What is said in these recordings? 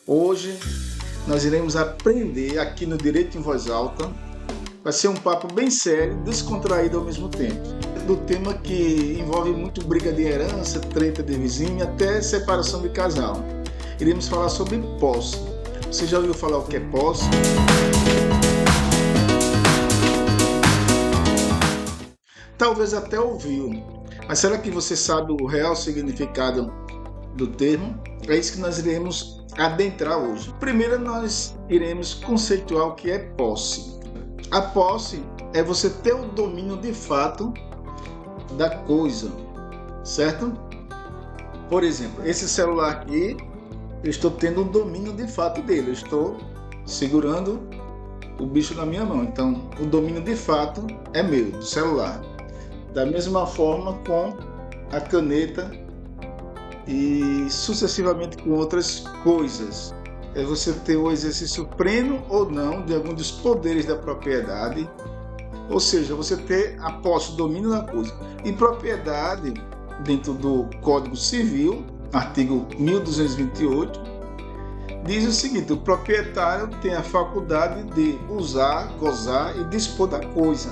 Hoje nós iremos aprender aqui no Direito em Voz Alta. Vai ser um papo bem sério, descontraído ao mesmo tempo. Do tema que envolve muito briga de herança, treta de vizinho, até separação de casal. Iremos falar sobre posse. Você já ouviu falar o que é posse? Talvez até ouviu, mas será que você sabe o real significado do termo? É isso que nós iremos adentrar hoje. Primeiro nós iremos conceituar o que é posse. A posse é você ter o domínio de fato da coisa, certo? Por exemplo, esse celular aqui, eu estou tendo o domínio de fato dele, eu estou segurando o bicho na minha mão, então o domínio de fato é meu, do celular. Da mesma forma com a caneta e sucessivamente com outras coisas. É você ter o exercício pleno ou não de algum dos poderes da propriedade, ou seja, você ter a posse, o domínio da coisa. E propriedade, dentro do Código Civil, artigo 1228, diz o seguinte: o proprietário tem a faculdade de usar, gozar e dispor da coisa,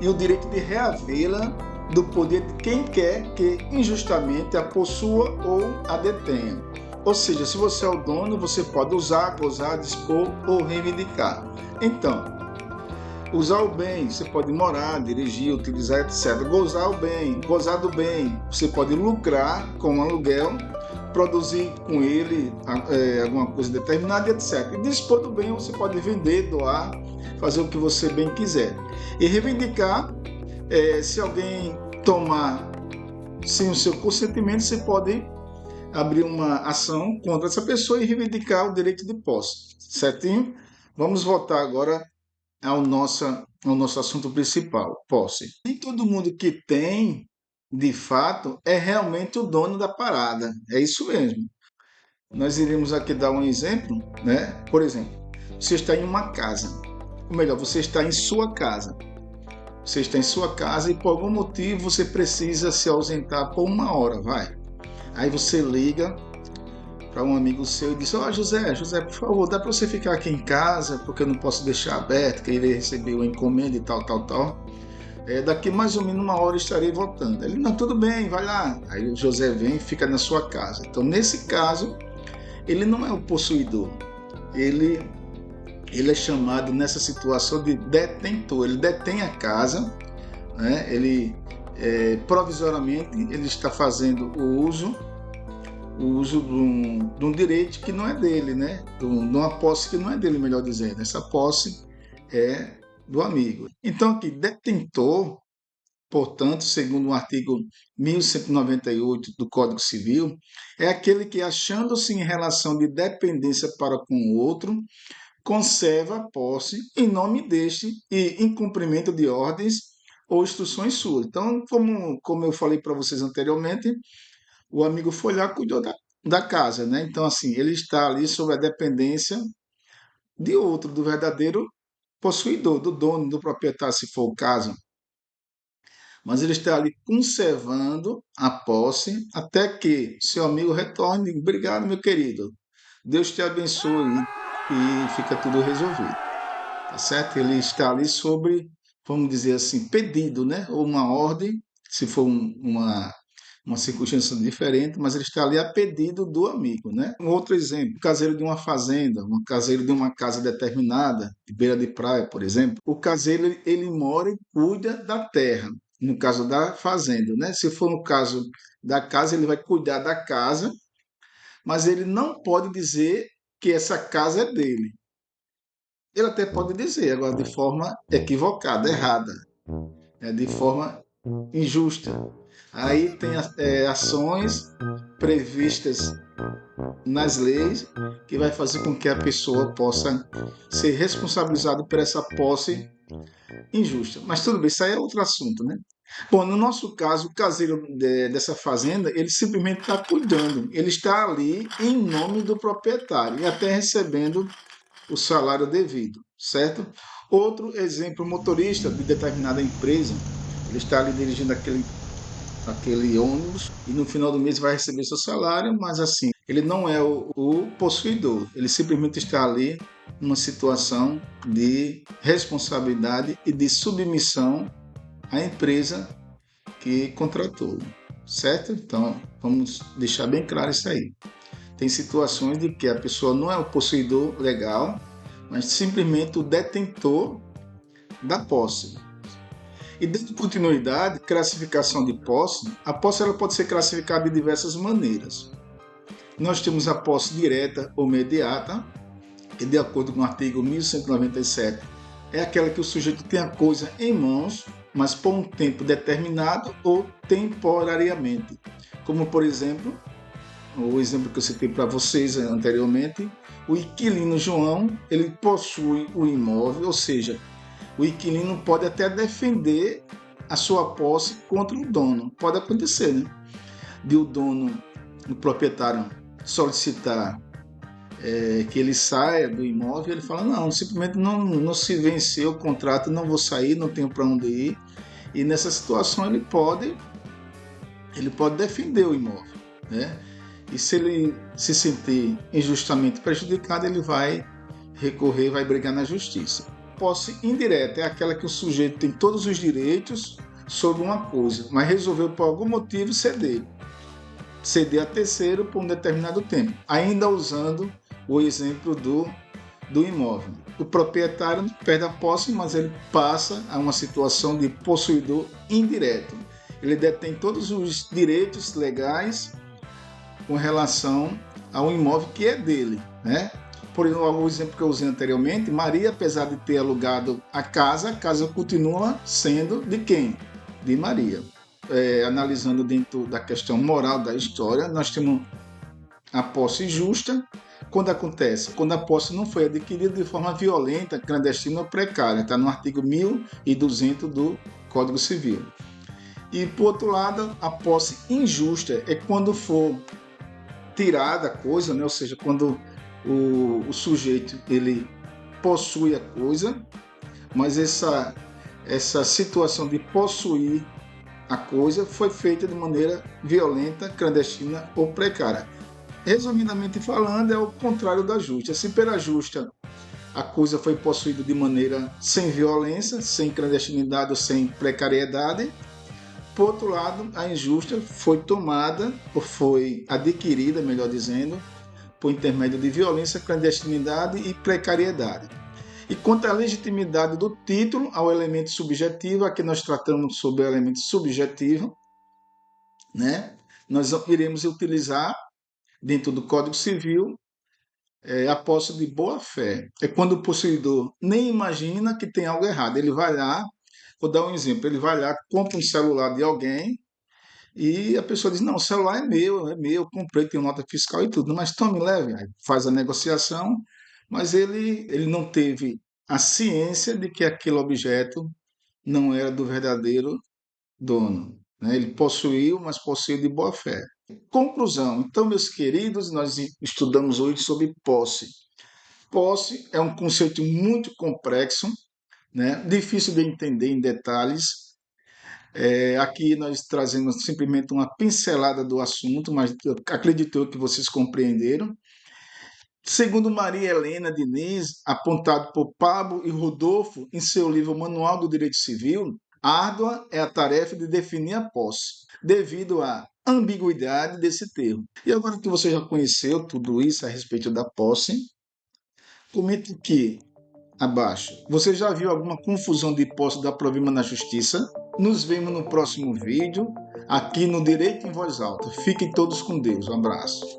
e o direito de reavê-la do poder de quem quer que injustamente a possua ou a detenha. Ou seja, se você é o dono, você pode usar, gozar, dispor ou reivindicar. Então, usar o bem, você pode morar, dirigir, utilizar, etc. Gozar o bem, gozar do bem, você pode lucrar com o aluguel, produzir com ele alguma coisa determinada, etc. E dispor do bem, você pode vender, doar, fazer o que você bem quiser. E reivindicar, se alguém tomar sem o seu consentimento, você pode abrir uma ação contra essa pessoa e reivindicar o direito de posse, certinho? Vamos voltar agora ao nosso assunto principal, posse. Nem todo mundo que tem, de fato, é realmente o dono da parada, é isso mesmo. Nós iremos aqui dar um exemplo, né? Por exemplo, você está em uma casa, ou melhor, você está em sua casa. Você está em sua casa e por algum motivo você precisa se ausentar por 1 hora, vai. Aí você liga para um amigo seu e diz: ó, José, por favor, dá para você ficar aqui em casa, porque eu não posso deixar aberto, que ele recebeu uma encomenda e tal. Daqui mais ou menos 1 hora eu estarei voltando. Ele: não, tudo bem, vai lá. Aí o José vem e fica na sua casa. Então, nesse caso, ele não é o possuidor. Ele é chamado nessa situação de detentor. Ele detém a casa, né? Ele provisoriamente ele está fazendo o uso de um direito que não é dele, né? De uma posse que não é dele, melhor dizendo. Essa posse é do amigo. Então aqui, detentor, portanto, segundo o artigo 1198 do Código Civil, é aquele que, achando-se em relação de dependência para com o outro, conserva a posse em nome deste e em cumprimento de ordens ou instruções suas. Então, como eu falei para vocês anteriormente, o amigo foi lá e cuidou da casa, né? Então, assim, ele está ali sob a dependência de outro, do verdadeiro possuidor, do dono, do proprietário, se for o caso. Mas ele está ali conservando a posse até que seu amigo retorne. Obrigado, meu querido. Deus te abençoe e fica tudo resolvido. Tá certo? Ele está ali sobre, vamos dizer assim, pedido, né? Ou uma ordem, se for uma circunstância diferente, mas ele está ali a pedido do amigo, né? Um outro exemplo, o caseiro de uma fazenda, um caseiro de uma casa determinada, de beira de praia, por exemplo. O caseiro, ele mora e cuida da terra, no caso da fazenda, né? Se for no caso da casa, ele vai cuidar da casa, mas ele não pode dizer que essa casa é dele. Ele até pode dizer, agora de forma equivocada, errada, de forma injusta. Aí tem ações previstas nas leis que vai fazer com que a pessoa possa ser responsabilizada por essa posse injusta. Mas tudo bem, isso aí é outro assunto, né? Bom, no nosso caso, o caseiro dessa fazenda, ele simplesmente está cuidando. Ele está ali em nome do proprietário e até recebendo o salário devido, certo? Outro exemplo, o motorista de determinada empresa, ele está ali dirigindo aquele ônibus e no final do mês vai receber seu salário, mas assim, ele não é o possuidor, ele simplesmente está ali numa situação de responsabilidade e de submissão à empresa que contratou, certo? Então, vamos deixar bem claro isso aí. Tem situações de que a pessoa não é o possuidor legal, mas simplesmente o detentor da posse. E dando continuidade, classificação de posse, a posse ela pode ser classificada de diversas maneiras. Nós temos a posse direta ou imediata, que de acordo com o artigo 1197, é aquela que o sujeito tem a coisa em mãos, mas por um tempo determinado ou temporariamente. Como, por exemplo, o exemplo que eu citei para vocês anteriormente, o inquilino João, ele possui o imóvel, ou seja, o inquilino pode até defender a sua posse contra o dono. Pode acontecer, né? De o dono, o proprietário, solicitar que ele saia do imóvel, ele fala, não, simplesmente não se venceu o contrato, não vou sair, não tenho para onde ir. E nessa situação ele pode defender o imóvel, né? E se ele se sentir injustamente prejudicado, ele vai recorrer, vai brigar na justiça. Posse indireta é aquela que o sujeito tem todos os direitos sobre uma coisa, mas resolveu por algum motivo ceder a terceiro por um determinado tempo, ainda usando o exemplo do imóvel. O proprietário perde a posse, mas ele passa a uma situação de possuidor indireto. Ele detém todos os direitos legais com relação ao imóvel que é dele, né? Por o exemplo que eu usei anteriormente, Maria, apesar de ter alugado a casa continua sendo de quem? De Maria. Analisando dentro da questão moral da história, nós temos a posse justa. Quando acontece? Quando a posse não foi adquirida de forma violenta, clandestina ou precária. Está no artigo 1200 do Código Civil. E, por outro lado, a posse injusta é quando for tirada a coisa, né? Ou seja, quando o sujeito ele possui a coisa, mas essa situação de possuir a coisa foi feita de maneira violenta, clandestina ou precária. Resumidamente falando, é o contrário da justa. Se pela justa a coisa foi possuída de maneira sem violência, sem clandestinidade ou sem precariedade, por outro lado, a injusta foi tomada, ou foi adquirida, melhor dizendo, por intermédio de violência, clandestinidade e precariedade. E quanto à legitimidade do título ao elemento subjetivo, aqui nós tratamos sobre o elemento subjetivo, né? Nós iremos utilizar, dentro do Código Civil, a posse de boa-fé. É quando o possuidor nem imagina que tem algo errado. Ele vai lá, vou dar um exemplo, ele vai lá, compra um celular de alguém, e a pessoa diz, não, o celular é meu, comprei, tem nota fiscal e tudo, mas tome leve, aí faz a negociação, mas ele não teve a ciência de que aquele objeto não era do verdadeiro dono, né? Ele possuiu, mas possuiu de boa fé. Conclusão, então, meus queridos, nós estudamos hoje sobre posse. Posse é um conceito muito complexo, né? Difícil de entender em detalhes. Aqui nós trazemos simplesmente uma pincelada do assunto, mas acredito que vocês compreenderam. Segundo Maria Helena Diniz, apontado por Pablo e Rodolfo em seu livro Manual do Direito Civil, árdua é a tarefa de definir a posse, devido à ambiguidade desse termo. E agora que você já conheceu tudo isso a respeito da posse, comente aqui abaixo. Você já viu alguma confusão de posse da provima na justiça? Nos vemos no próximo vídeo, aqui no Direito em Voz Alta. Fiquem todos com Deus. Um abraço.